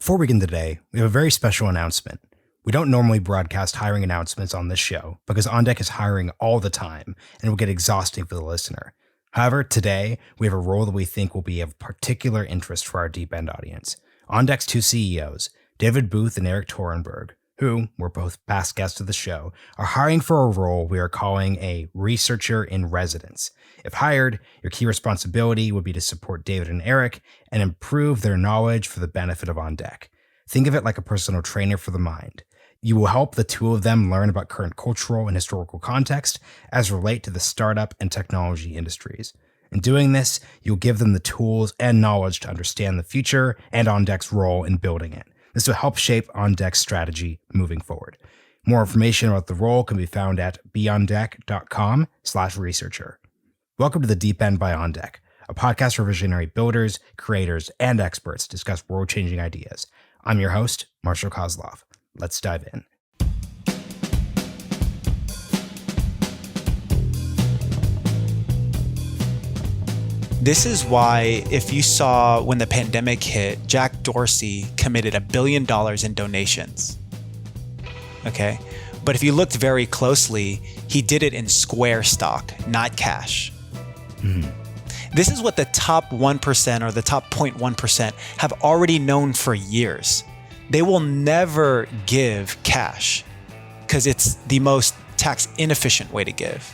Before we begin today, we have a very special announcement. We don't normally broadcast hiring announcements on this show because OnDeck is hiring all the time and it will get exhausting for the listener. However, today we have a role that we think will be of particular interest for our Deep End audience. OnDeck's two CEOs, David Booth and Eric Torenberg, who were both past guests of the show, are hiring for a role we are calling a researcher in residence. If hired, your key responsibility would be to support David and Eric and improve their knowledge for the benefit of OnDeck. Think of it like a personal trainer for the mind. You will help the two of them learn about current cultural and historical context as relate to the startup and technology industries. In doing this, you'll give them the tools and knowledge to understand the future and OnDeck's role in building it. This will help shape OnDeck's strategy moving forward. More information about the role can be found at beondeck.com/researcher. Welcome to the Deep End by OnDeck, a podcast where visionary builders, creators, and experts discuss world-changing ideas. I'm your host, Marshall Kozlov. Let's dive in. This is why, if you saw when the pandemic hit, Jack Dorsey committed $1 billion in donations. Okay. But if you looked very closely, he did it in Square stock, not cash. This is what the top 1% or the top 0.1% have already known for years. They will never give cash because it's the most tax inefficient way to give.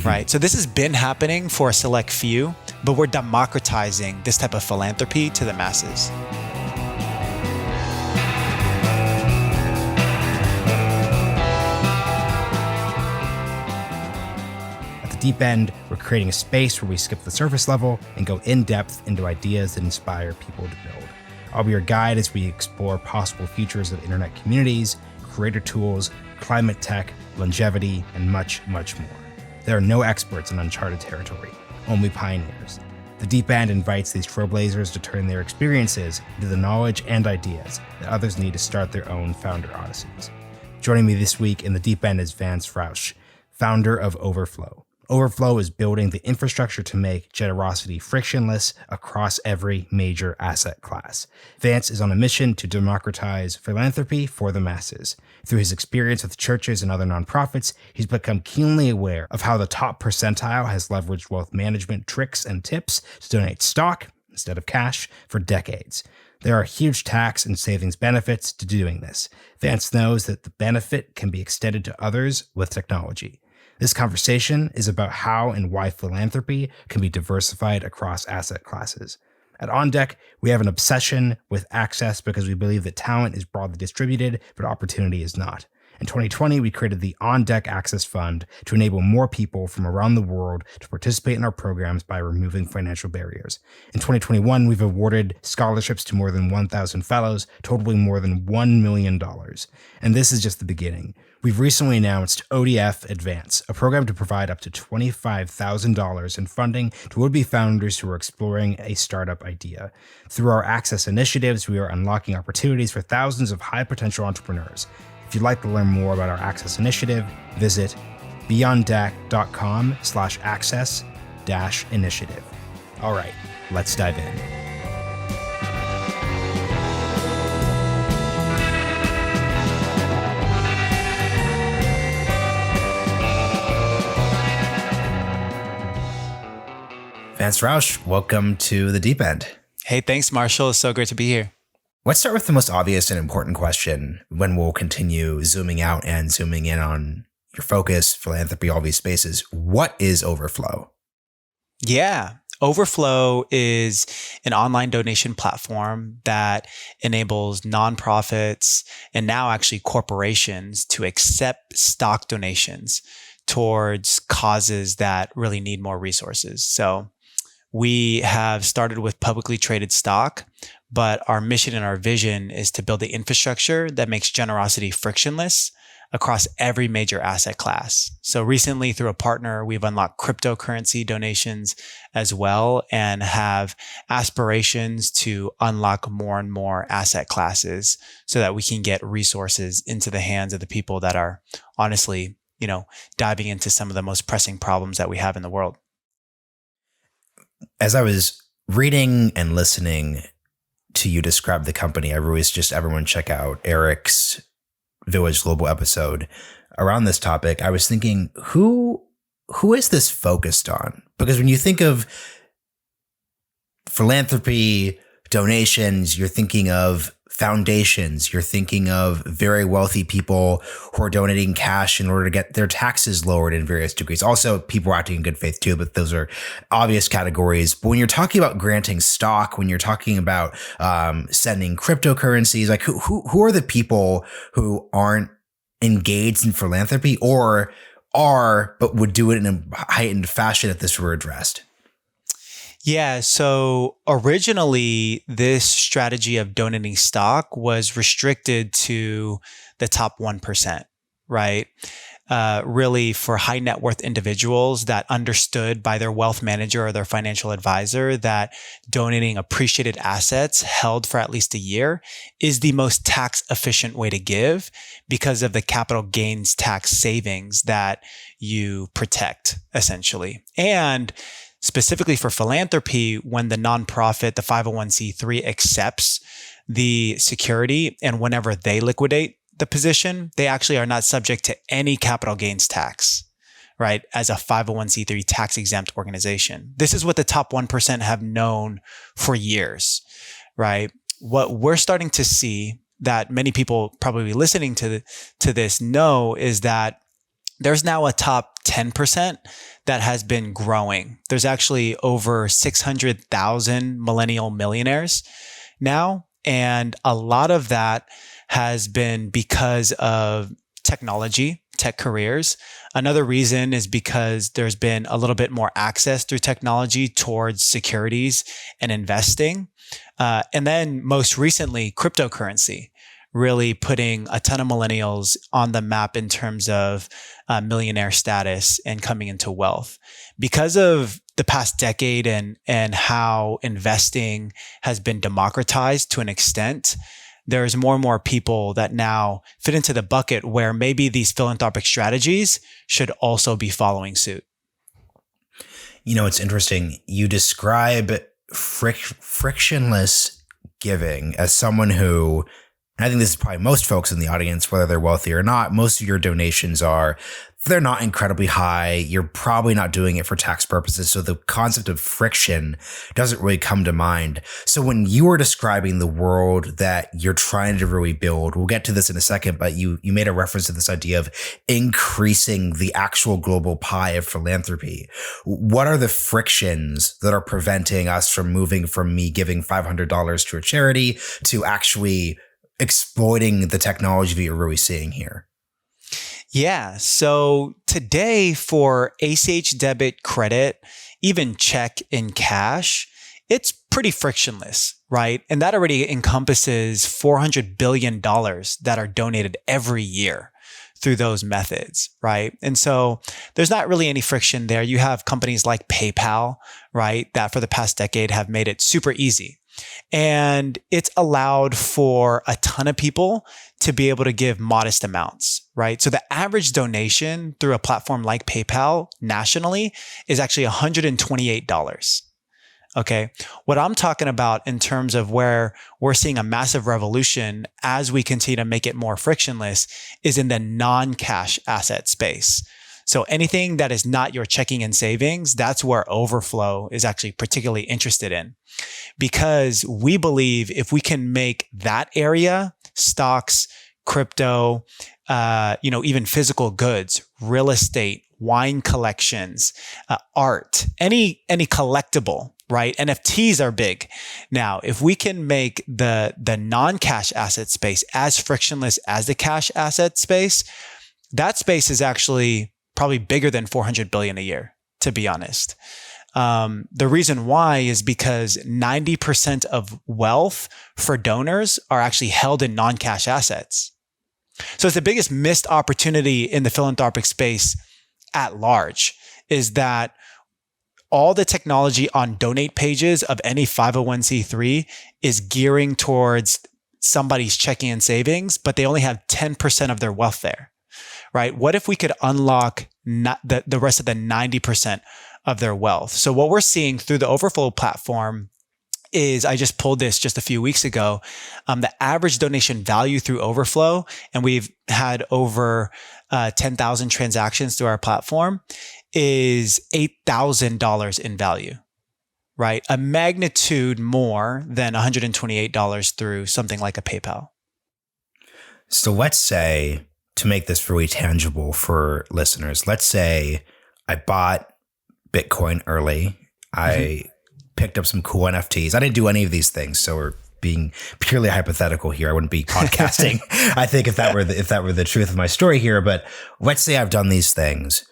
Right? So this has been happening for a select few, but we're democratizing this type of philanthropy to the masses. At the Deep End, we're creating a space where we skip the surface level and go in depth into ideas that inspire people to build. I'll be your guide as we explore possible futures of internet communities, creator tools, climate tech, longevity, and much, much more. There are no experts in uncharted territory, only pioneers. The Deep End invites these trailblazers to turn their experiences into the knowledge and ideas that others need to start their own founder odysseys. Joining me this week in the Deep End is Vance Roush, founder of Overflow. Overflow is building the infrastructure to make generosity frictionless across every major asset class. Vance is on a mission to democratize philanthropy for the masses. Through his experience with churches and other nonprofits, he's become keenly aware of how the top percentile has leveraged wealth management tricks and tips to donate stock instead of cash for decades. There are huge tax and savings benefits to doing this. Vance knows that the benefit can be extended to others with technology. This conversation is about how and why philanthropy can be diversified across asset classes. At OnDeck, we have an obsession with access because we believe that talent is broadly distributed, but opportunity is not. In 2020, we created the OnDeck Access Fund to enable more people from around the world to participate in our programs by removing financial barriers. In 2021, we've awarded scholarships to more than 1,000 fellows, totaling more than $1 million. And this is just the beginning. We've recently announced ODF Advance, a program to provide up to $25,000 in funding to would-be founders who are exploring a startup idea. Through our access initiatives, we are unlocking opportunities for thousands of high-potential entrepreneurs. If you'd like to learn more about our access initiative, visit beondeck.com/access-initiative. All right, let's dive in. Vance Roush, welcome to the Deep End. Hey, thanks, Marshall. It's so great to be here. Let's start with the most obvious and important question when we'll continue zooming out and zooming in on your focus, philanthropy, all these spaces. What is Overflow? Yeah. Overflow is an online donation platform that enables nonprofits and now actually corporations to accept stock donations towards causes that really need more resources. So we have started with publicly traded stock, but our mission and our vision is to build the infrastructure that makes generosity frictionless across every major asset class. So recently, through a partner, we've unlocked cryptocurrency donations as well and have aspirations to unlock more and more asset classes so that we can get resources into the hands of the people that are honestly, diving into some of the most pressing problems that we have in the world. As I was reading and listening to you describe the company. I've always just everyone check out Eric's Village Global episode around this topic. I was thinking, who is this focused on? Because when you think of philanthropy, donations, you're thinking of foundations, you're thinking of very wealthy people who are donating cash in order to get their taxes lowered in various degrees. Also, people are acting in good faith too, but those are obvious categories. But when you're talking about granting stock, when you're talking about sending cryptocurrencies, like who are the people who aren't engaged in philanthropy or are, but would do it in a heightened fashion if this were addressed? Yeah. So originally, this strategy of donating stock was restricted to the top 1%, right? Really for high net worth individuals that understood by their wealth manager or their financial advisor that donating appreciated assets held for at least a year is the most tax efficient way to give because of the capital gains tax savings that you protect essentially. And specifically for philanthropy, when the nonprofit, the 501c3 accepts the security and whenever they liquidate the position, they actually are not subject to any capital gains tax, right? As a 501c3 tax exempt organization. This is what the top 1% have known for years, right? What we're starting to see that many people probably listening to this know is that there's now a top 10% that has been growing. There's actually over 600,000 millennial millionaires now. And a lot of that has been because of technology, tech careers. Another reason is because there's been a little bit more access through technology towards securities and investing. And then most recently, cryptocurrency, really putting a ton of millennials on the map in terms of millionaire status and coming into wealth. Because of the past decade and how investing has been democratized to an extent, there's more and more people that now fit into the bucket where maybe these philanthropic strategies should also be following suit. You know, it's interesting. You describe frictionless giving as someone who, and I think this is probably most folks in the audience, whether they're wealthy or not, most of your donations they're not incredibly high. You're probably not doing it for tax purposes. So the concept of friction doesn't really come to mind. So when you were describing the world that you're trying to really build, we'll get to this in a second, but you made a reference to this idea of increasing the actual global pie of philanthropy. What are the frictions that are preventing us from moving from me giving $500 to a charity to actually exploiting the technology that you're really seeing here? Yeah. So today for ACH debit, credit, even check in cash, it's pretty frictionless, right? And that already encompasses $400 billion that are donated every year through those methods, right? And so there's not really any friction there. You have companies like PayPal, right, that for the past decade have made it super easy. And it's allowed for a ton of people to be able to give modest amounts, right? So the average donation through a platform like PayPal nationally is actually $128. Okay. What I'm talking about in terms of where we're seeing a massive revolution as we continue to make it more frictionless is in the non-cash asset space. So anything that is not your checking and savings, that's where Overflow is actually particularly interested in. Because we believe if we can make that area, stocks, crypto, even physical goods, real estate, wine collections, art, any collectible, right? NFTs are big. Now, if we can make the non-cash asset space as frictionless as the cash asset space, that space is actually probably bigger than 400 billion a year, to be honest. The reason why is because 90% of wealth for donors are actually held in non-cash assets. So it's the biggest missed opportunity in the philanthropic space at large is that all the technology on donate pages of any 501c3 is gearing towards somebody's checking and savings, but they only have 10% of their wealth there, right? What if we could unlock the rest of the 90% of their wealth? So what we're seeing through the Overflow platform is I just pulled this just a few weeks ago. The average donation value through Overflow, and we've had over 10,000 transactions through our platform, is $8,000 in value, right? A magnitude more than $128 through something like a PayPal. So let's say, to make this really tangible for listeners, let's say I bought Bitcoin early. I picked up some cool NFTs. I didn't do any of these things, so we're being purely hypothetical here. I wouldn't be podcasting. I think if that were the truth of my story here, but let's say I've done these things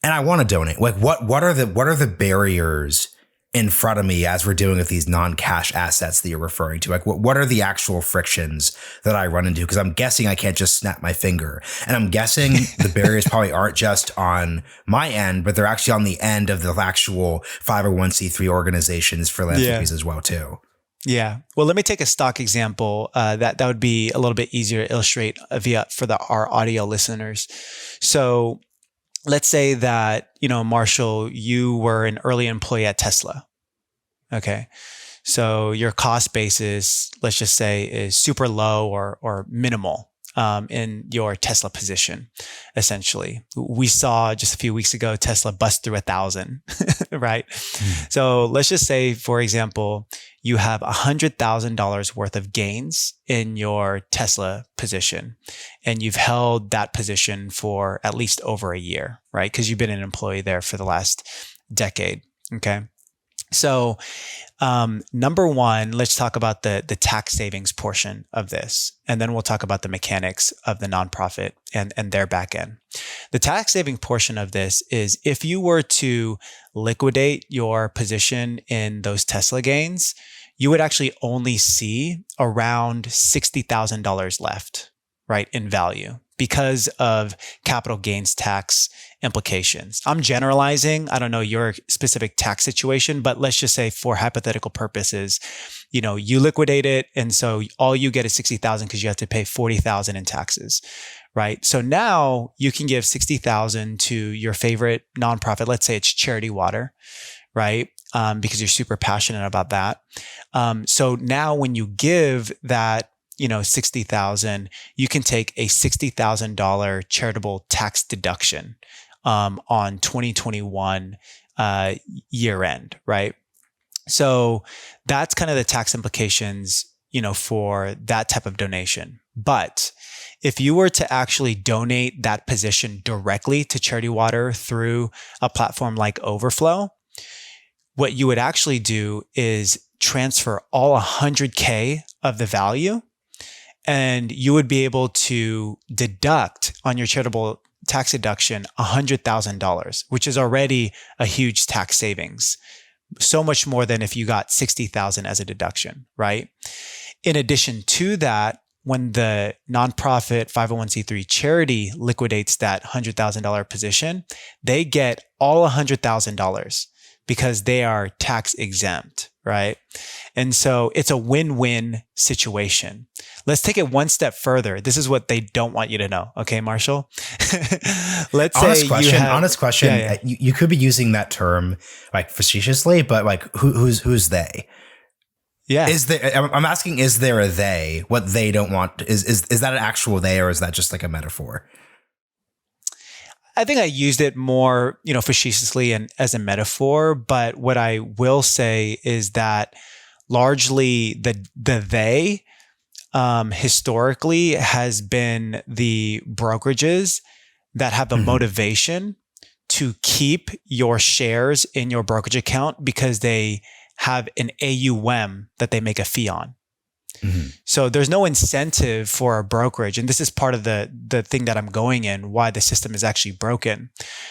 and I want to donate. Like what are the barriers in front of me as we're dealing with these non-cash assets that you're referring to? Like what are the actual frictions that I run into? Because I'm guessing I can't just snap my finger. And I'm guessing the barriers probably aren't just on my end, but they're actually on the end of the actual 501c3 organizations, philanthropies as well too. Yeah. Well, let me take a stock example that would be a little bit easier to illustrate for our audio listeners. So let's say that, Marshall, you were an early employee at Tesla. Okay. So your cost basis, let's just say, is super low or minimal in your Tesla position, essentially. We saw just a few weeks ago, Tesla bust through 1,000, right? So let's just say, for example, you have $100,000 worth of gains in your Tesla position, and you've held that position for at least over a year, right? Because you've been an employee there for the last decade. Okay. So, number one, let's talk about the tax savings portion of this, and then we'll talk about the mechanics of the nonprofit and their back end. The tax saving portion of this is if you were to liquidate your position in those Tesla gains, you would actually only see around $60,000 left, right, in value because of capital gains tax implications. I'm generalizing. I don't know your specific tax situation, but let's just say for hypothetical purposes, you liquidate it. And so all you get is $60,000 because you have to pay $40,000 in taxes, right? So now you can give $60,000 to your favorite nonprofit. Let's say it's Charity Water, right? Because you're super passionate about that. So now when you give that, $60,000, you can take a $60,000 charitable tax deduction on 2021 year end, right? So that's kind of the tax implications, for that type of donation. But if you were to actually donate that position directly to Charity Water through a platform like Overflow, what you would actually do is transfer all 100K of the value, and you would be able to deduct on your charitable tax deduction $100,000, which is already a huge tax savings. So much more than if you got $60,000 as a deduction, right? In addition to that, when the nonprofit 501c3 charity liquidates that $100,000 position, they get all $100,000 because they are tax exempt, right? And so it's a win-win situation. Let's take it one step further. This is what they don't want you to know. Okay, Marshall? Let's honest say question. you Honest question. Yeah. You could be using that term like facetiously, but like who's they? Yeah. I'm asking, is there a they? What they don't want is that an actual they, or is that just like a metaphor? I think I used it more, facetiously and as a metaphor. But what I will say is that largely the they historically has been the brokerages that have the motivation to keep your shares in your brokerage account because they have an AUM that they make a fee on. So there's no incentive for a brokerage. And this is part of the thing that I'm going in, why the system is actually broken.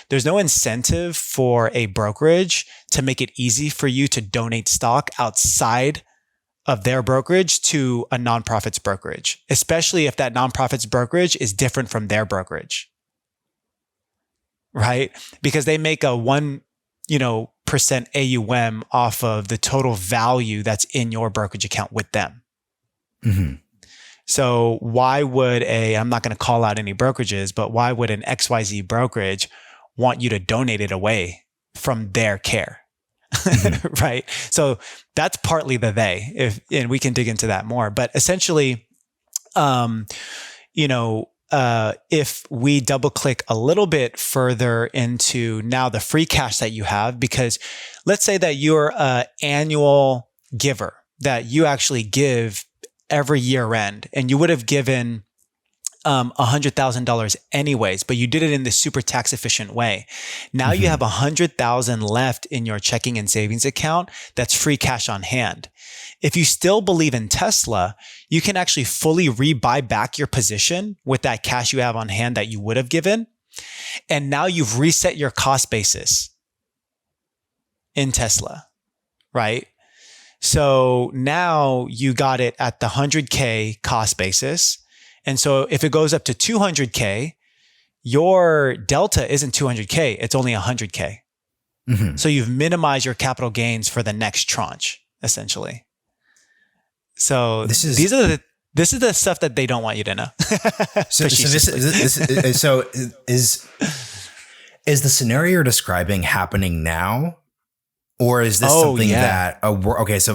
There's no incentive for a brokerage to make it easy for you to donate stock outside of their brokerage to a nonprofit's brokerage, especially if that nonprofit's brokerage is different from their brokerage, right? Because they make a 1%, AUM off of the total value that's in your brokerage account with them. So why would I'm not going to call out any brokerages, but why would an XYZ brokerage want you to donate it away from their care? right? So that's partly the they, and we can dig into that more. But essentially, if we double click a little bit further into now the free cash that you have, because let's say that you're an annual giver, that you actually give every year end, and you would have given $100,000 anyways, but you did it in this super tax efficient way. Now you have $100,000 left in your checking and savings account. That's free cash on hand. If you still believe in Tesla, you can actually fully rebuy back your position with that cash you have on hand that you would have given. And now you've reset your cost basis in Tesla, right? So now you got it at the 100K cost basis. And so if it goes up to 200K, your delta isn't 200K, it's only 100K. So you've minimized your capital gains for the next tranche, essentially. So this is the stuff that they don't want you to know. Is the scenario you're describing happening now, or is this something that? Okay, so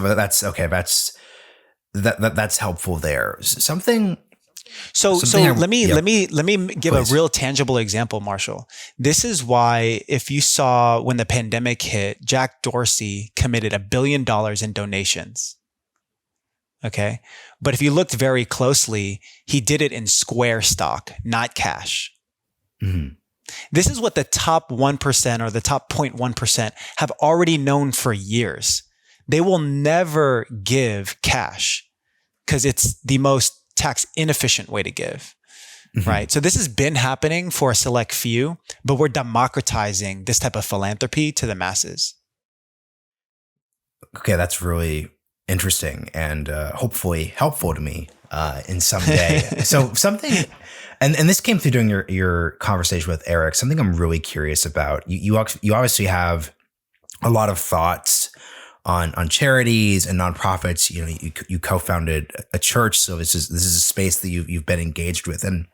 that's helpful there. So let me give a real tangible example, Marshall. This is why, if you saw when the pandemic hit, Jack Dorsey committed $1 billion in donations. Okay. But if you looked very closely, he did it in Square stock, not cash. This is what the top 1% or the top 0.1% have already known for years. They will never give cash because it's the most tax inefficient way to give, right? So this has been happening for a select few, but we're democratizing this type of philanthropy to the masses. Okay, that's really interesting and hopefully helpful to me in some way. So something, and this came through during your conversation with Eric, something I'm really curious about. You obviously have a lot of thoughts on charities and nonprofits. You co-founded a church, so this is a space that you've been engaged with. And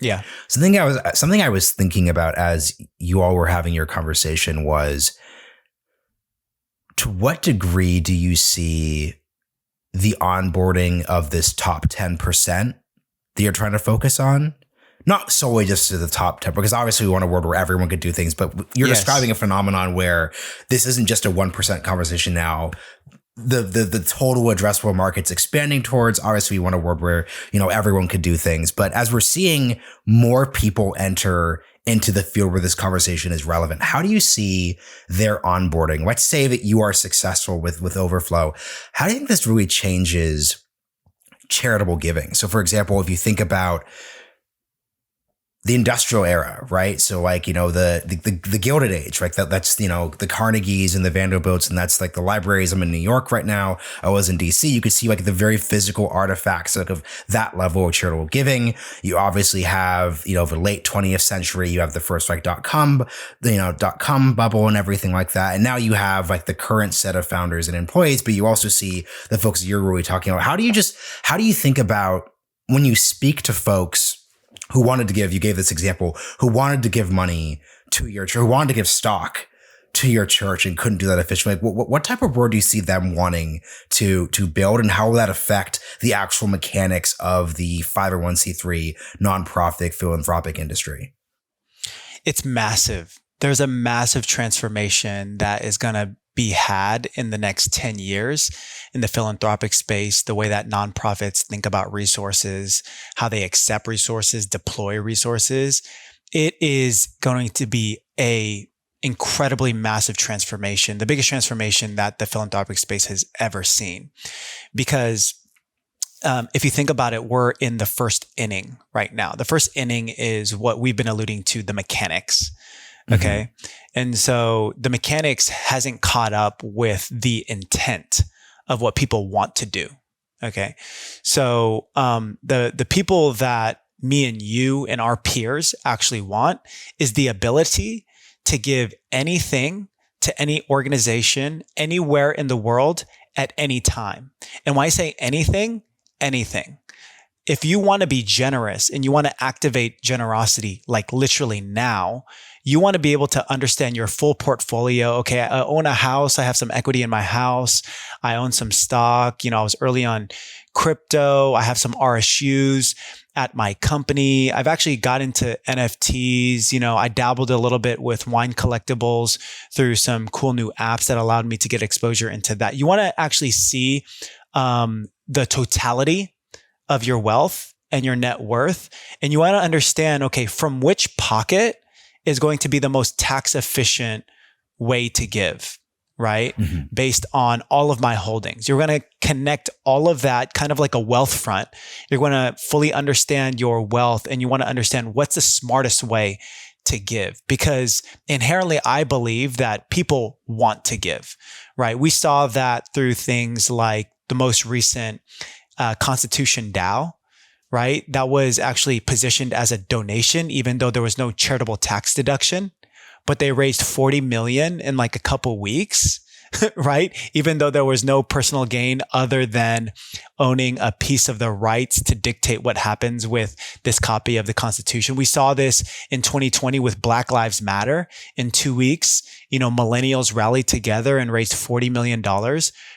yeah, something I was thinking about as you all were having your conversation was, to what degree do you see the onboarding of this top 10% that you're trying to focus on? Not solely just to the top 10, because obviously we want a world where everyone could do things, but you're describing a phenomenon where this isn't just a 1% conversation now. The total addressable market's expanding towards, obviously we want a world where, everyone could do things. But as we're seeing more people enter into the field where this conversation is relevant, how do you see their onboarding? Let's say that you are successful with Overflow. How do you think this really changes charitable giving? So for example, if you think about the industrial era, right? So the Gilded Age, right? That's the Carnegies and the Vanderbilts, and that's like the libraries. I'm in New York right now. I was in DC. You could see the very physical artifacts of that level of charitable giving. You obviously have, the late 20th century, you have the first .com bubble and everything like that. And now you have the current set of founders and employees, but you also see the folks that you're really talking about. How do you think about when you speak to folks who wanted to give, you gave this example, who wanted to give money to your church, who wanted to give stock to your church and couldn't do that efficiently? What type of world do you see them wanting to build, and how will that affect the actual mechanics of the 501c3 nonprofit philanthropic industry? It's massive. There's a massive transformation that is going to be had in the next 10 years in the philanthropic space, the way that nonprofits think about resources, how they accept resources, deploy resources. It is going to be a incredibly massive transformation, the biggest transformation that the philanthropic space has ever seen. Because if you think about it, we're in the first inning right now. The first inning is what we've been alluding to, the mechanics. Okay. And so the mechanics hasn't caught up with the intent of what people want to do. Okay. So, the people that me and you and our peers actually want is the ability to give anything to any organization anywhere in the world at any time. And when I say anything, if you want to be generous and you want to activate generosity, literally now, You want to be able to understand your full portfolio. Okay, I own a house. I have some equity in my house. I own some stock. I was early on crypto. I have some RSUs at my company. I've actually got into NFTs. I dabbled a little bit with wine collectibles through some cool new apps that allowed me to get exposure into that. You want to actually see the totality of your wealth and your net worth. And you want to understand, okay, from which pocket is going to be the most tax efficient way to give, right? Based on all of my holdings. You're going to connect all of that kind of like a wealth front. You're going to fully understand your wealth, and you want to understand what's the smartest way to give, because inherently I believe that people want to give, right? We saw that through things like the most recent Constitution DAO, right? That was actually positioned as a donation, even though there was no charitable tax deduction, but they raised 40 million in like a couple weeks, right? Even though there was no personal gain other than owning a piece of the rights to dictate what happens with this copy of the Constitution. We saw this in 2020 with Black Lives Matter. In 2 weeks, millennials rallied together and raised $40 million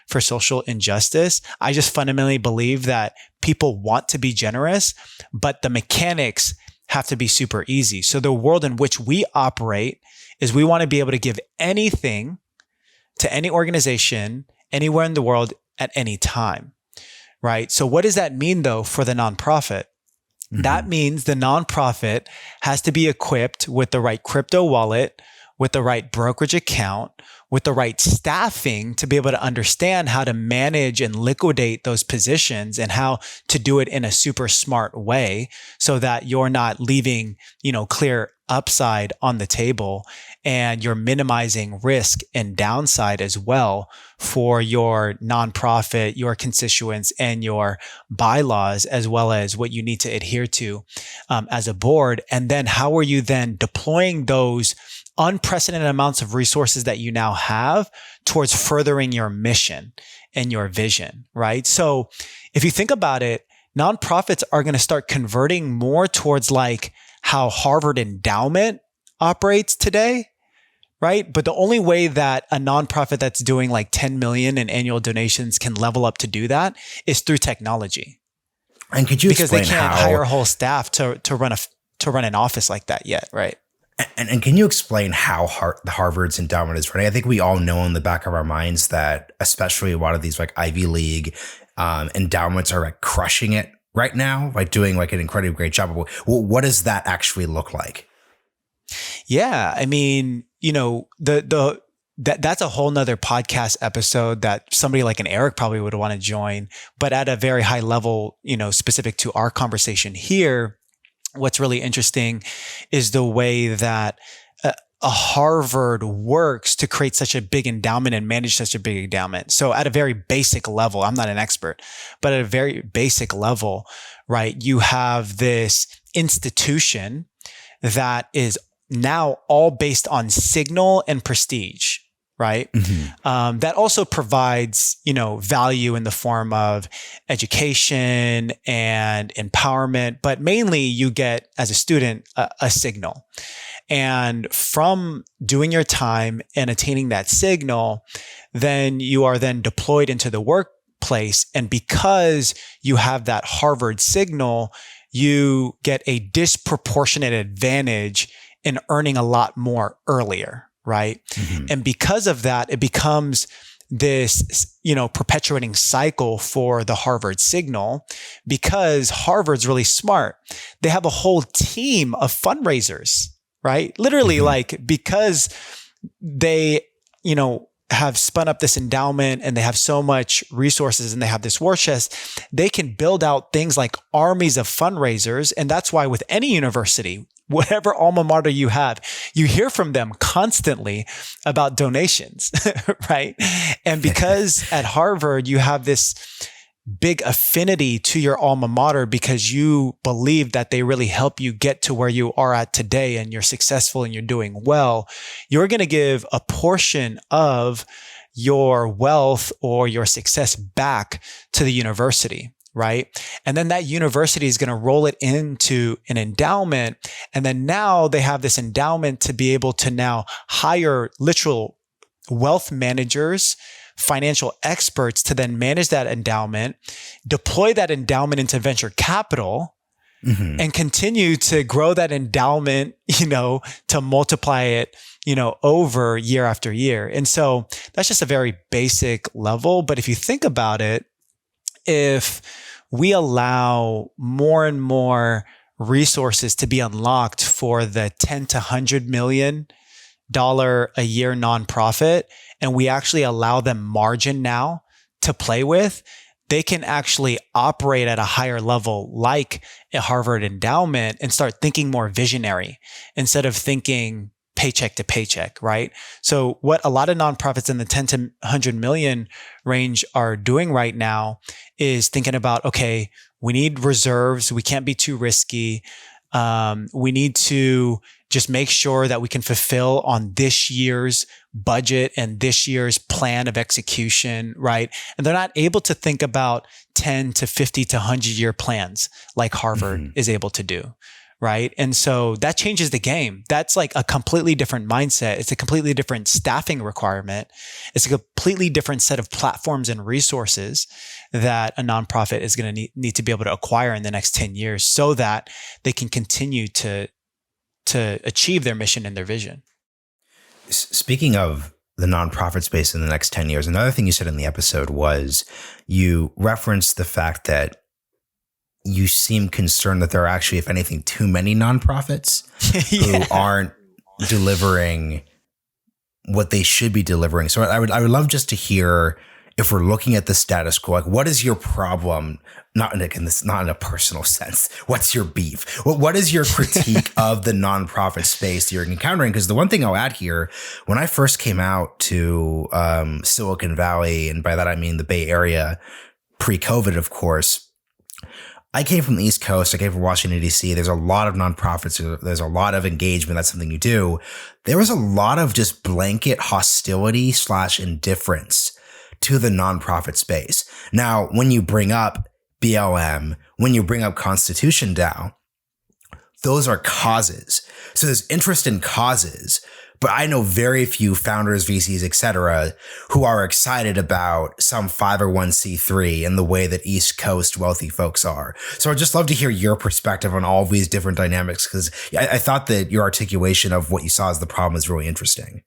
for social injustice. I just fundamentally believe that people want to be generous, but the mechanics have to be super easy. So the world in which we operate is we want to be able to give anything to any organization anywhere in the world at any time, right? So what does that mean though for the nonprofit? That means the nonprofit has to be equipped with the right crypto wallet, with the right brokerage account, with the right staffing to be able to understand how to manage and liquidate those positions and how to do it in a super smart way so that you're not leaving, clear upside on the table, and you're minimizing risk and downside as well for your nonprofit, your constituents, and your bylaws, as well as what you need to adhere to as a board. And then how are you then deploying those unprecedented amounts of resources that you now have towards furthering your mission and your vision, right? So if you think about it, nonprofits are going to start converting more towards like how Harvard Endowment operates today, right? But the only way that a nonprofit that's doing like 10 million in annual donations can level up to do that is through technology. And could you because explain they can't how, hire a whole staff to run an office like that yet, right? And can you explain how the Harvard's endowment is running? I think we all know in the back of our minds that especially a lot of these like Ivy League endowments are like crushing it right now, like doing like an incredibly great job. What does that actually look like? Yeah, I mean, that's a whole nother podcast episode that somebody like an Eric probably would want to join. But at a very high level, specific to our conversation here, what's really interesting is the way that a Harvard works to create such a big endowment and manage such a big endowment. So at a very basic level, I'm not an expert, but at a very basic level, right, you have this institution that is now all based on signal and prestige, right? That also provides, value in the form of education and empowerment, but mainly you get as a student a signal. And from doing your time and attaining that signal, then you are then deployed into the workplace. And because you have that Harvard signal, you get a disproportionate advantage in earning a lot more earlier, right? And because of that, it becomes this, perpetuating cycle for the Harvard signal, because Harvard's really smart. They have a whole team of fundraisers, right? Literally, like, because they, have spun up this endowment and they have so much resources and they have this war chest, they can build out things like armies of fundraisers. And that's why with any university, whatever alma mater you have, you hear from them constantly about donations, right? And because at Harvard, you have this big affinity to your alma mater because you believe that they really help you get to where you are at today and you're successful and you're doing well, you're going to give a portion of your wealth or your success back to the university, right? And then that university is going to roll it into an endowment. And then now they have this endowment to be able to now hire literal wealth managers, financial experts to then manage that endowment, deploy that endowment into venture capital, and continue to grow that endowment, to multiply it, over year after year. And so that's just a very basic level. But if you think about it, if we allow more and more resources to be unlocked for the $10 to $100 million a year nonprofit, and we actually allow them margin now to play with, they can actually operate at a higher level like a Harvard endowment and start thinking more visionary instead of thinking paycheck to paycheck, right? So what a lot of nonprofits in the 10 to 100 million range are doing right now is thinking about, okay, we need reserves. We can't be too risky. We need to just make sure that we can fulfill on this year's budget and this year's plan of execution, right? And they're not able to think about 10 to 50 to 100 year plans like Harvard is able to do, right? And so that changes the game. That's like a completely different mindset. It's a completely different staffing requirement. It's a completely different set of platforms and resources that a nonprofit is going to need to be able to acquire in the next 10 years so that they can continue to achieve their mission and their vision. Speaking of the nonprofit space in the next 10 years, another thing you said in the episode was you referenced the fact that you seem concerned that there are actually, if anything, too many nonprofits who aren't delivering what they should be delivering. So I would love just to hear, if we're looking at the status quo, like what is your problem? Not in a personal sense. What's your beef? What is your critique of the nonprofit space that you're encountering? Because the one thing I'll add here, when I first came out to Silicon Valley, and by that I mean the Bay Area, pre-COVID, of course, I came from the East Coast. I came from Washington, D.C. There's a lot of nonprofits. There's a lot of engagement. That's something you do. There was a lot of just blanket hostility / indifference to the nonprofit space. Now, when you bring up BLM, when you bring up Constitution DAO, those are causes. So there's interest in causes, but I know very few founders, VCs, et cetera, who are excited about some 501c3 in the way that East Coast wealthy folks are. So I'd just love to hear your perspective on all of these different dynamics, because I thought that your articulation of what you saw as the problem is really interesting.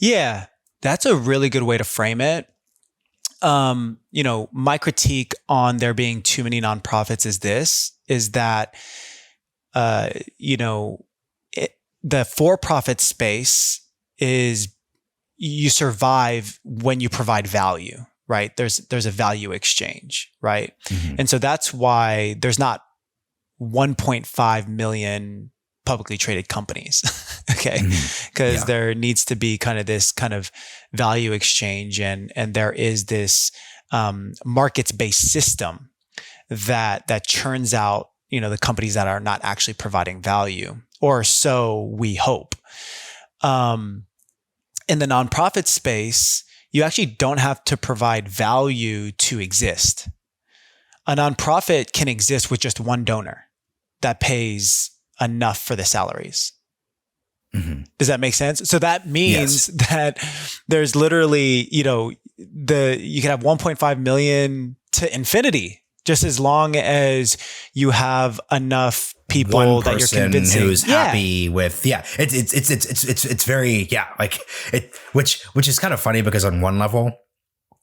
Yeah, that's a really good way to frame it. My critique on there being too many nonprofits is that, the for-profit space is you survive when you provide value, right? There's a value exchange, right? And so that's why there's not 1.5 million publicly traded companies, okay? Because there needs to be kind of this kind of value exchange, and there is this markets-based system that churns out, the companies that are not actually providing value, or so we hope. In the nonprofit space, you actually don't have to provide value to exist. A nonprofit can exist with just one donor that pays enough for the salaries. Does that make sense? So that means that there's literally, you can have 1.5 million to infinity, just as long as you have enough people that you're convincing who's happy with. It's very which is kind of funny, because on one level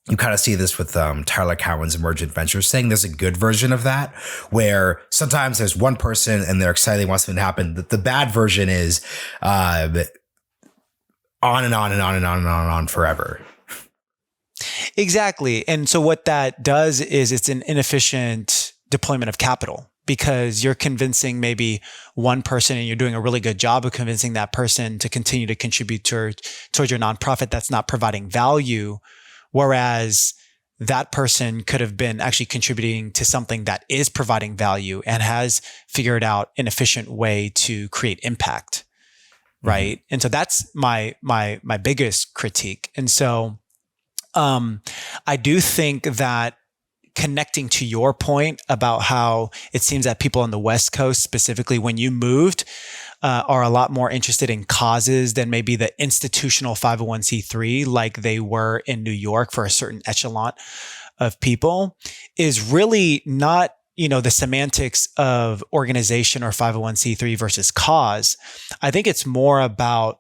you kind of see this with Tyler Cowen's Emergent Ventures thing. There's a good version of that where sometimes there's one person and they're excited, they want something to happen. The bad version is on and on and on and on and on and on forever. Exactly. And so what that does is it's an inefficient deployment of capital, because you're convincing maybe one person and you're doing a really good job of convincing that person to continue to contribute towards your nonprofit that's not providing value. Whereas that person could have been actually contributing to something that is providing value and has figured out an efficient way to create impact. Right. And so that's my biggest critique. And so I do think that connecting to your point about how it seems that people on the West Coast, specifically when you moved, are a lot more interested in causes than maybe the institutional 501c3 like they were in New York for a certain echelon of people, is really not, the semantics of organization or 501c3 versus cause. I think it's more about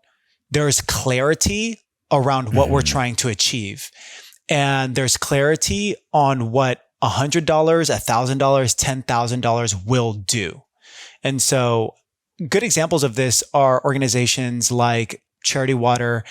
there's clarity around what we're trying to achieve. And there's clarity on what $100, $1,000, $10,000 will do. And so good examples of this are organizations like Charity Water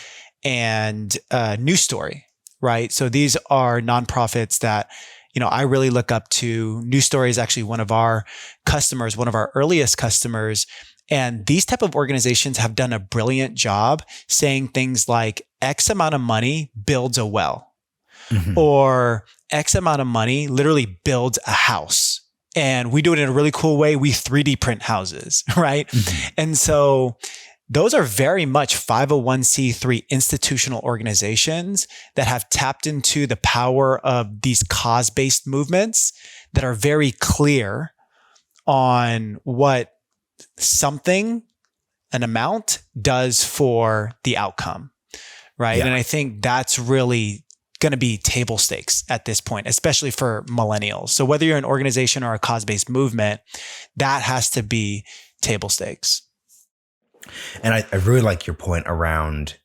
and News Story, right? So these are nonprofits that, I really look up to. News Story is actually one of our customers, one of our earliest customers. And these type of organizations have done a brilliant job saying things like X amount of money builds a well, or X amount of money literally builds a house. And we do it in a really cool way. We 3D print houses, right? And so those are very much 501c3 institutional organizations that have tapped into the power of these cause-based movements that are very clear on what something, an amount, does for the outcome, right? Yeah. And I think that's really going to be table stakes at this point, especially for millennials. So whether you're an organization or a cause-based movement, that has to be table stakes. And I really like your point around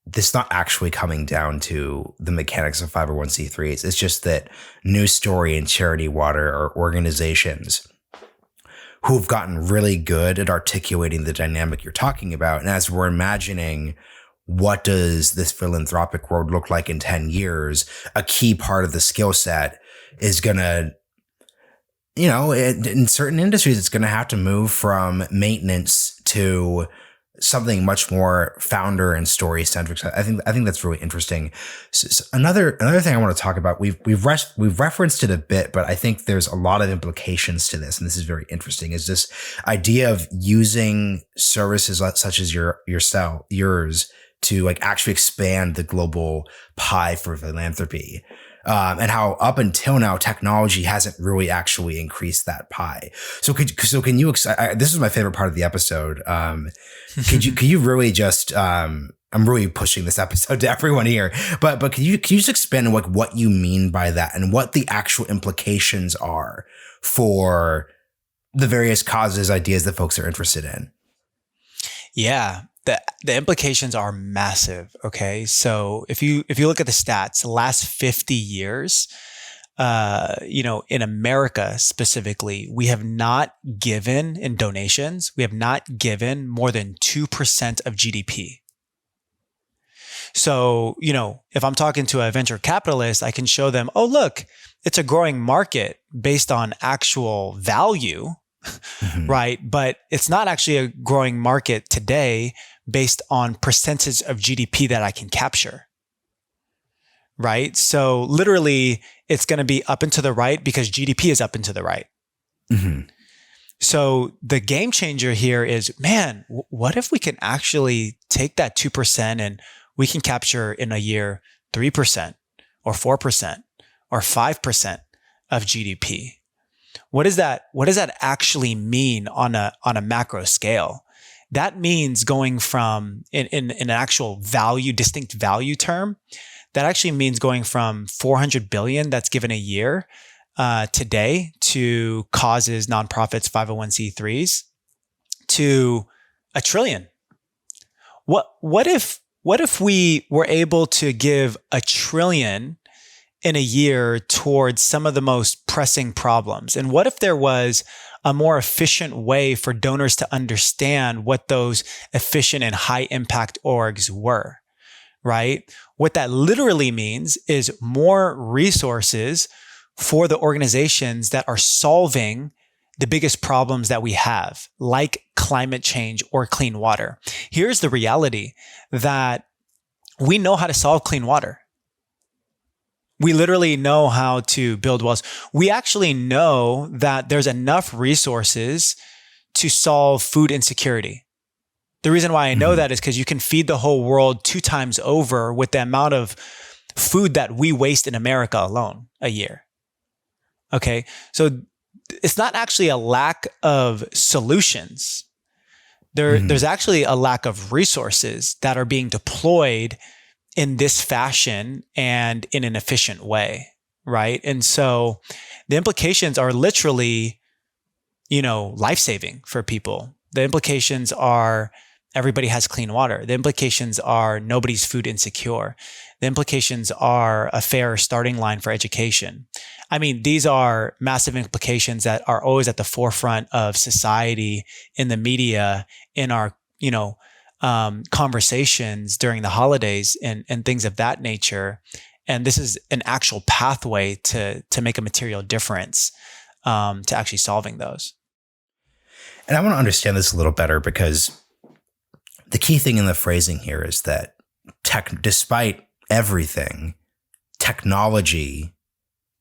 this not actually coming down to the mechanics of 501c3s. It's just that News Story and Charity Water are organizations who've gotten really good at articulating the dynamic you're talking about. And as we're imagining what does this philanthropic world look like in 10 years, a key part of the skill set is going to, in certain industries, it's going to have to move from maintenance to something much more founder and story centric. So I think that's really interesting. So another thing I want to talk about, we've referenced it a bit, but I think there's a lot of implications to this, and this is very interesting, is this idea of using services such as yours to actually expand the global pie for philanthropy. And how up until now, technology hasn't really actually increased that pie. So can you, this is my favorite part of the episode. Could you really just, I'm really pushing this episode to everyone here, but can you just expand on what you mean by that and what the actual implications are for the various causes, ideas that folks are interested in? Yeah. The implications are massive. Okay. So if you look at the stats, the last 50 years, in America specifically, we have not given in donations, we have not given more than 2% of GDP. So, if I'm talking to a venture capitalist, I can show them, oh, look, it's a growing market based on actual value, right? But it's not actually a growing market today based on percentage of GDP that I can capture, right? So literally it's going to be up and to the right because GDP is up and to the right. So the game changer here is, man, what if we can actually take that 2% and we can capture in a year 3% or 4% or 5% of GDP? What does that actually mean on a macro scale? That means going from, in an actual value, distinct value term, that actually means going from 400 billion that's given a year today to causes, nonprofits, 501c3s to $1 trillion. What if we were able to give $1 trillion in a year towards some of the most pressing problems? And what if there was a more efficient way for donors to understand what those efficient and high impact orgs were, right? What that literally means is more resources for the organizations that are solving the biggest problems that we have, like climate change or clean water. Here's the reality that we know how to solve clean water. We literally know how to build wells. We actually know that there's enough resources to solve food insecurity. The reason why I know that is because you can feed the whole world 2 times over with the amount of food that we waste in America alone a year. Okay. So it's not actually a lack of solutions. There's actually a lack of resources that are being deployed in this fashion and in an efficient way, right? And so the implications are literally, life-saving for people. The implications are everybody has clean water. The implications are nobody's food insecure. The implications are a fair starting line for education. I mean, these are massive implications that are always at the forefront of society, in the media, in our, conversations during the holidays and things of that nature. And this is an actual pathway to make a material difference to actually solving those. And I want to understand this a little better, because the key thing in the phrasing here is that despite everything, technology,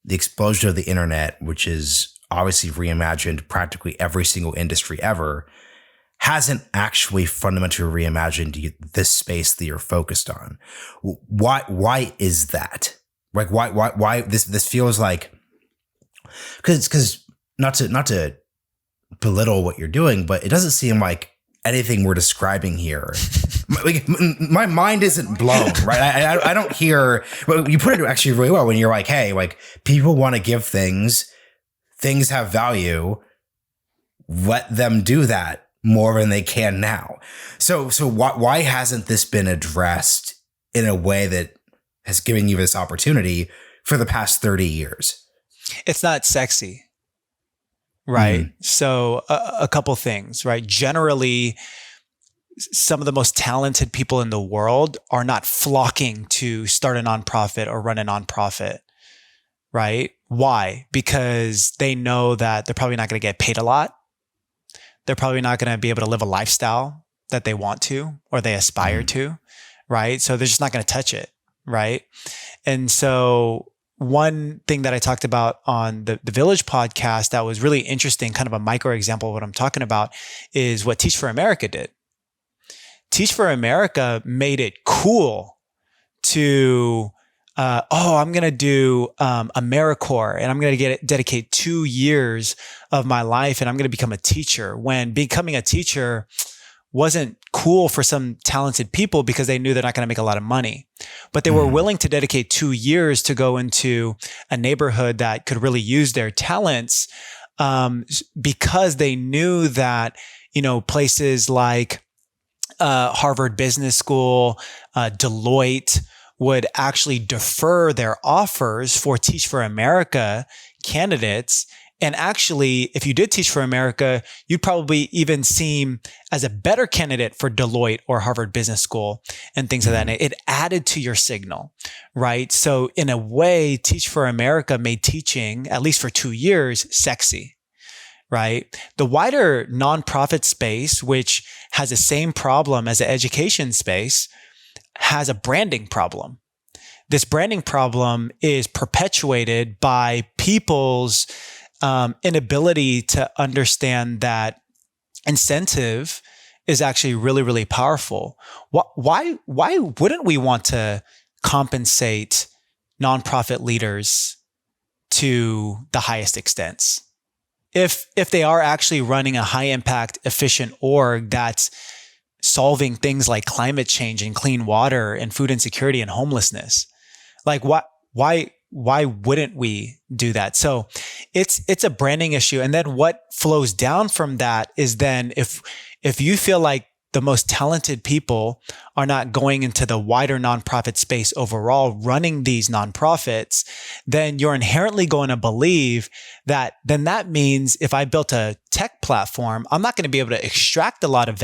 the explosion of the internet, which is obviously reimagined practically every single industry ever, hasn't actually fundamentally reimagined this space that you're focused on. Why is that? Like, why this feels like, because not to belittle what you're doing, but it doesn't seem like anything we're describing here. My mind isn't blown, right? I don't hear, but you put it actually really well when you're like, hey, like, people want to give things have value, let them do that more than they can now. So why hasn't this been addressed in a way that has given you this opportunity for the past 30 years? It's not sexy. Right. So a couple things, right? Generally, some of the most talented people in the world are not flocking to start a nonprofit or run a nonprofit, right? Why? Because they know that they're probably not going to get paid a lot. They're probably not going to be able to live a lifestyle that they want to or they aspire to, right? So they're just not going to touch it, right? And so one thing that I talked about on the Village podcast that was really interesting, kind of a micro example of what I'm talking about, is what Teach for America did. Teach for America made it cool to, I'm going to do AmeriCorps, and I'm going to dedicate 2 years of my life, and I'm going to become a teacher, when becoming a teacher wasn't cool for some talented people because they knew they're not going to make a lot of money. But they were willing to dedicate 2 years to go into a neighborhood that could really use their talents, because they knew that, places like Harvard Business School, Deloitte would actually defer their offers for Teach for America candidates. And actually, if you did Teach for America, you'd probably even seem as a better candidate for Deloitte or Harvard Business School and things of that nature. It added to your signal, right? So in a way, Teach for America made teaching, at least for 2 years, sexy, right? The wider nonprofit space, which has the same problem as the education space, has a branding problem. This branding problem is perpetuated by people's inability to understand that incentive is actually really, really powerful. Why wouldn't we want to compensate nonprofit leaders to the highest extents? If they are actually running a high impact, efficient org that's solving things like climate change and clean water and food insecurity and homelessness, like why wouldn't we do that? So it's a branding issue. And then what flows down from that is then if you feel like the most talented people are not going into the wider nonprofit space overall, running these nonprofits, then you're inherently going to believe that then that means if I built a tech platform, I'm not going to be able to extract a lot of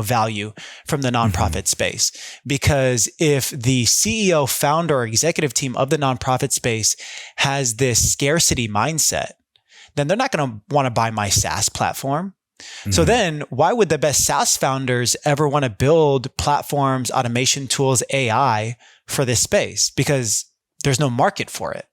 value from the nonprofit space. Because if the CEO, founder, or executive team of the nonprofit space has this scarcity mindset, then they're not going to want to buy my SaaS platform. So then why would the best SaaS founders ever want to build platforms, automation tools, AI for this space? Because there's no market for it.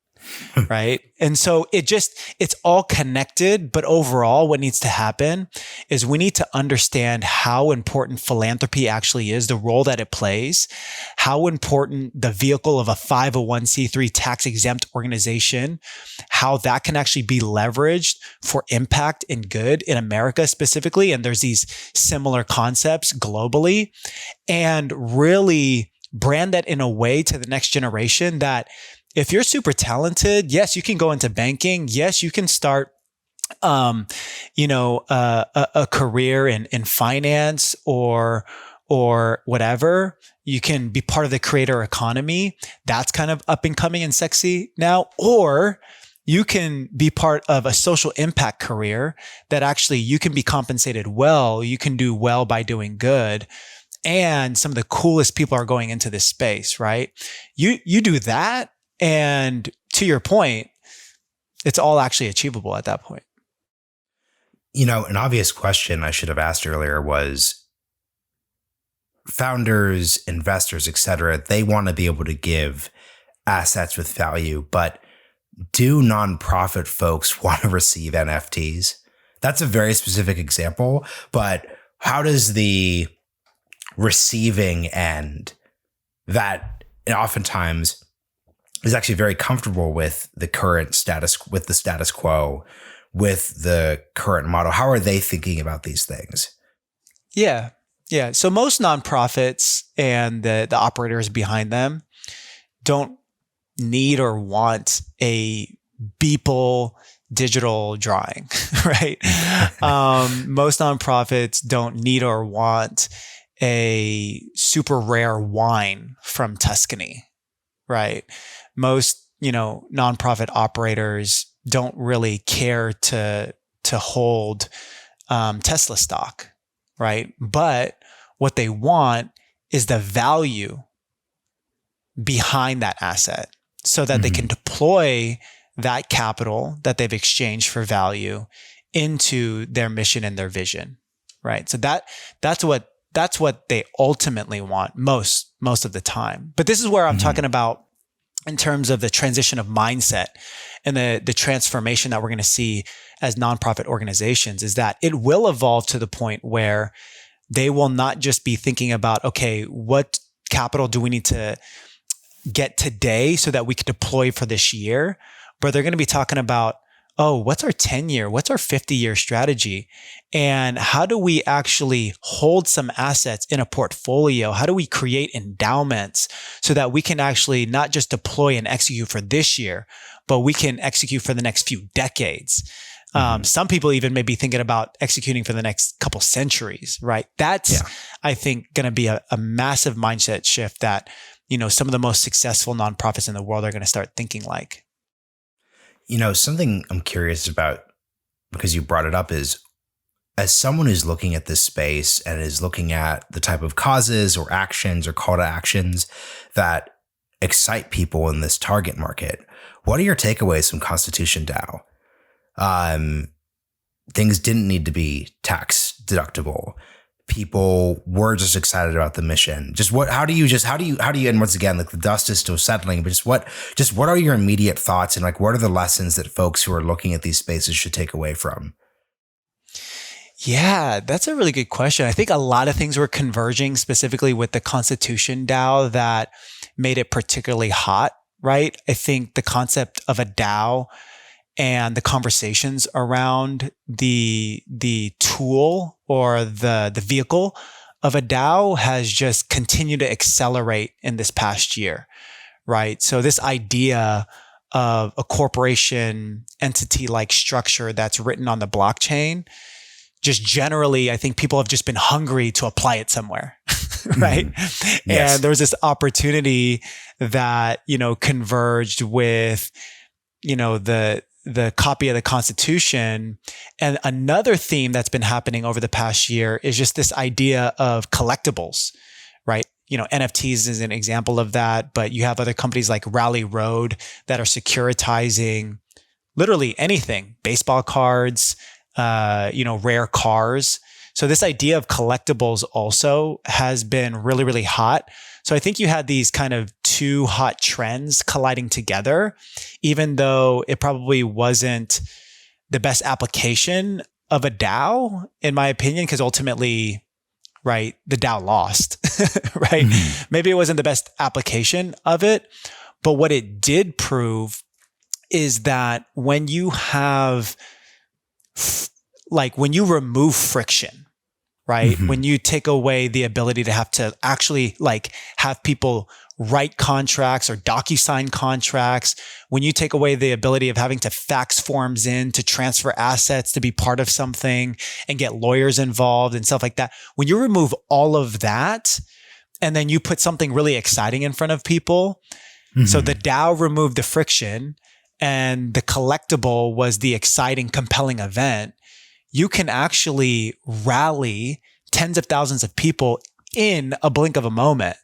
right? And so it's all connected, but overall what needs to happen is we need to understand how important philanthropy actually is, the role that it plays, how important the vehicle of a 501c3 tax exempt organization, how that can actually be leveraged for impact and good in America specifically. And there's these similar concepts globally, and really brand that in a way to the next generation that if you're super talented, yes, you can go into banking. Yes, you can start, a career in finance or whatever. You can be part of the creator economy. That's kind of up and coming and sexy now. Or you can be part of a social impact career that actually you can be compensated well. You can do well by doing good. And some of the coolest people are going into this space, right? You do that. And to your point, it's all actually achievable at that point. An obvious question I should have asked earlier was founders, investors, et cetera, they want to be able to give assets with value, but do nonprofit folks want to receive NFTs? That's a very specific example, but how does the receiving end that oftentimes is actually very comfortable with the current status, with the status quo, with the current model, how are they thinking about these things? Yeah. So most nonprofits and the operators behind them don't need or want a Beeple digital drawing, right? Most nonprofits don't need or want a super rare wine from Tuscany, right? Most, nonprofit operators don't really care to hold Tesla stock, right? But what they want is the value behind that asset so that they can deploy that capital that they've exchanged for value into their mission and their vision, right? So that's what they ultimately want most of the time. But this is where I'm talking about in terms of the transition of mindset and the transformation that we're going to see as nonprofit organizations, is that it will evolve to the point where they will not just be thinking about, okay, what capital do we need to get today so that we can deploy for this year? But they're going to be talking about, oh, what's our 10-year, what's our 50-year strategy? And how do we actually hold some assets in a portfolio? How do we create endowments so that we can actually not just deploy and execute for this year, but we can execute for the next few decades? Some people even may be thinking about executing for the next couple centuries, right? That's, I think, going to be a massive mindset shift that, some of the most successful nonprofits in the world are going to start thinking like. Something I'm curious about, because you brought it up, is as someone who's looking at this space and is looking at the type of causes or actions or call to actions that excite people in this target market, what are your takeaways from Constitution DAO? Things didn't need to be tax deductible. People were just excited about the mission. How do you, and once again, like the dust is still settling, but what are your immediate thoughts, and like, what are the lessons that folks who are looking at these spaces should take away from? Yeah, that's a really good question. I think a lot of things were converging specifically with the Constitution DAO that made it particularly hot, right? I think the concept of a DAO and the conversations around the tool or the vehicle of a DAO has just continued to accelerate in this past year, right? So this idea of a corporation entity-like structure that's written on the blockchain, just generally, I think people have just been hungry to apply it somewhere, right? Yes. And there was this opportunity that, converged with, the copy of the Constitution. And another theme that's been happening over the past year is just this idea of collectibles, right? NFTs is an example of that, but you have other companies like Rally Road that are securitizing literally anything, baseball cards, rare cars. So this idea of collectibles also has been really, really hot. So I think you had these kind of two hot trends colliding together, even though it probably wasn't the best application of a DAO, in my opinion, because ultimately, right, the DAO lost, right? Mm-hmm. Maybe it wasn't the best application of it, but what it did prove is that when you have, when you remove friction, right? Mm-hmm. When you take away the ability to have to actually have people write contracts or DocuSign contracts, when you take away the ability of having to fax forms in to transfer assets to be part of something and get lawyers involved and stuff like that, when you remove all of that and then you put something really exciting in front of people, so the DAO removed the friction and the collectible was the exciting, compelling event, you can actually rally tens of thousands of people in a blink of a moment,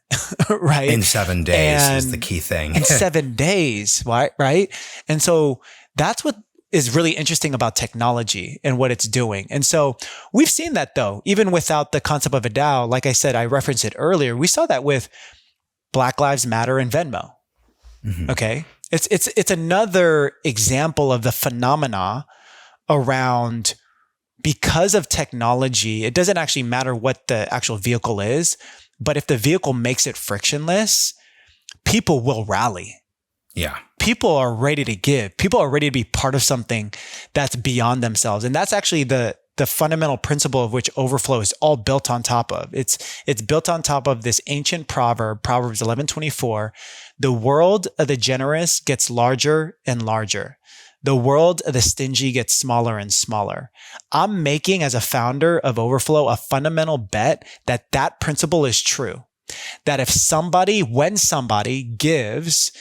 right? In 7 days is the key thing. In 7 days, right? And so that's what is really interesting about technology and what it's doing. And so we've seen that though, even without the concept of a DAO, like I said, I referenced it earlier, we saw that with Black Lives Matter and Venmo. Mm-hmm. Okay. It's another example of the phenomena around, because of technology, it doesn't actually matter what the actual vehicle is, but if the vehicle makes it frictionless, people will rally. Yeah. People are ready to give. People are ready to be part of something that's beyond themselves. And that's actually the fundamental principle of which Overflow is all built on top of. It's built on top of this ancient proverb, Proverbs 11:24. The world of the generous gets larger and larger. The world of the stingy gets smaller and smaller. I'm making, as a founder of Overflow, a fundamental bet that that principle is true. That when somebody gives,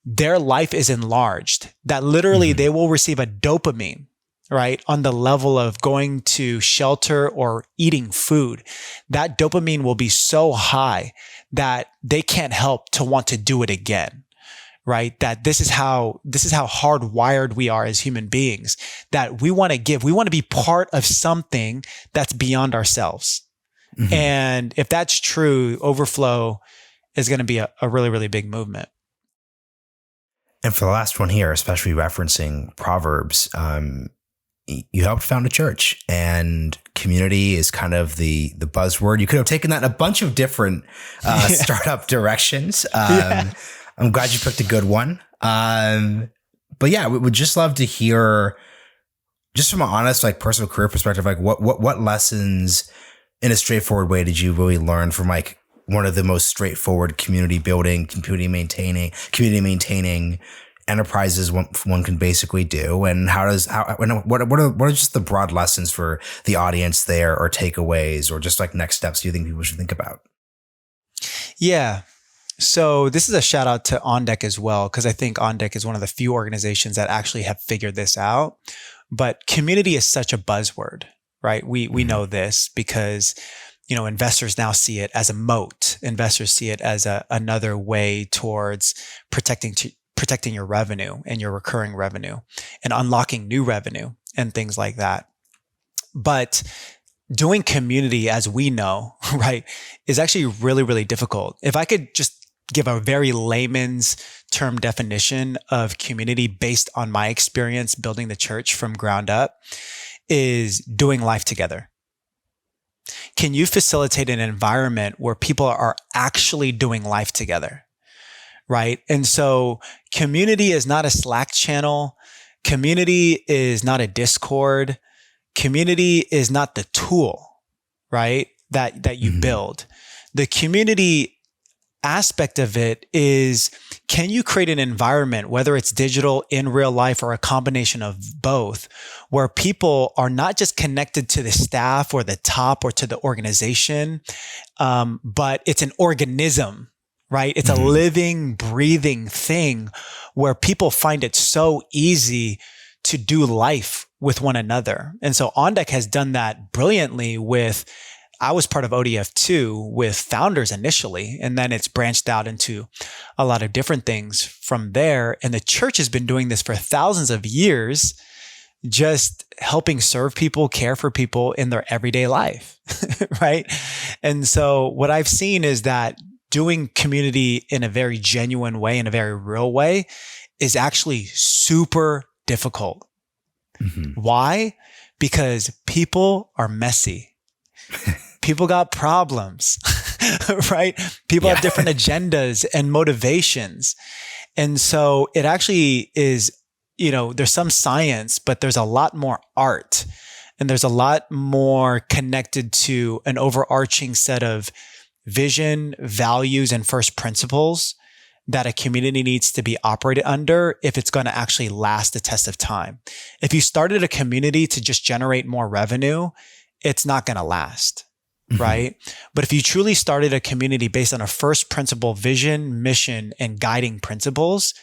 their life is enlarged. That literally they will receive a dopamine, right? On the level of going to shelter or eating food. That dopamine will be so high that they can't help to want to do it again. Right? That this is how hardwired we are as human beings, that we want to give, we want to be part of something that's beyond ourselves. Mm-hmm. And if that's true, Overflow is going to be a really, really big movement. And for the last one here, especially referencing Proverbs, you helped found a church, and community is kind of the buzzword. You could have taken that in a bunch of different startup directions. I'm glad you picked a good one. But yeah, we would just love to hear, just from an honest, personal career perspective, what lessons in a straightforward way did you really learn from one of the most straightforward community building, community maintaining enterprises one can basically do, and what are just the broad lessons for the audience there, or takeaways, or just next steps do you think people should think about? Yeah. So this is a shout out to On Deck as well, because I think On Deck is one of the few organizations that actually have figured this out. But community is such a buzzword, right? We know this because, investors now see it as a moat. Investors see it as another way towards protecting your revenue and your recurring revenue and unlocking new revenue and things like that. But doing community, as we know, right, is actually really, really difficult. If I could just give a very layman's term definition of community based on my experience building the church from ground up, is doing life together. Can you facilitate an environment where people are actually doing life together? Right? And so community is not a Slack channel. Community is not a Discord. Community is not the tool, right? That you build. The community aspect of it is, can you create an environment, whether it's digital, in real life, or a combination of both, where people are not just connected to the staff or the top or to the organization, but it's an organism, right? It's a living, breathing thing where people find it so easy to do life with one another. And so On Deck has done that brilliantly I was part of ODF2 with founders initially, and then it's branched out into a lot of different things from there. And the church has been doing this for thousands of years, just helping serve people, care for people in their everyday life, right? And so what I've seen is that doing community in a very genuine way, in a very real way, is actually super difficult. Mm-hmm. Why? Because people are messy. People got problems, right? People have different agendas and motivations. And so it actually is, there's some science, but there's a lot more art. And there's a lot more connected to an overarching set of vision, values, and first principles that a community needs to be operated under if it's going to actually last the test of time. If you started a community to just generate more revenue, it's not going to last, right? But if you truly started a community based on a first principle vision, mission, and guiding principles,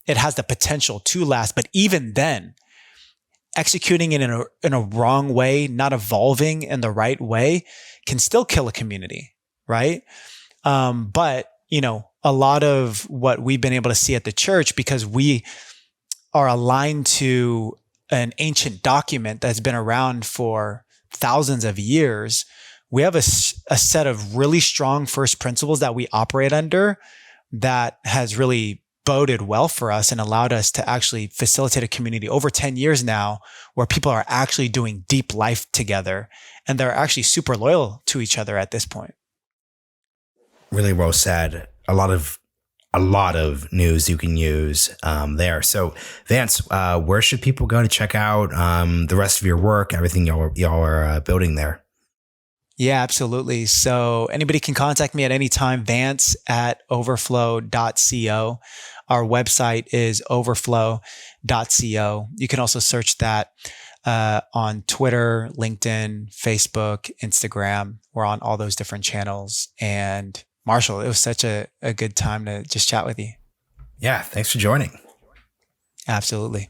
it has the potential to last. But even then, executing it in a wrong way, not evolving in the right way, can still kill a community, right? But a lot of what we've been able to see at the church, because we are aligned to an ancient document that's been around for thousands of years, we have a set of really strong first principles that we operate under that has really boded well for us and allowed us to actually facilitate a community over 10 years now where people are actually doing deep life together and they're actually super loyal to each other at this point. Really well said. A lot of news you can use there. So Vance, where should people go to check out the rest of your work, everything y'all are building there? Yeah, absolutely. So anybody can contact me at any time, vance@overflow.co. Our website is overflow.co. You can also search that on Twitter, LinkedIn, Facebook, Instagram. We're on all those different channels. And Marshall, it was such a good time to just chat with you. Yeah, thanks for joining. Absolutely.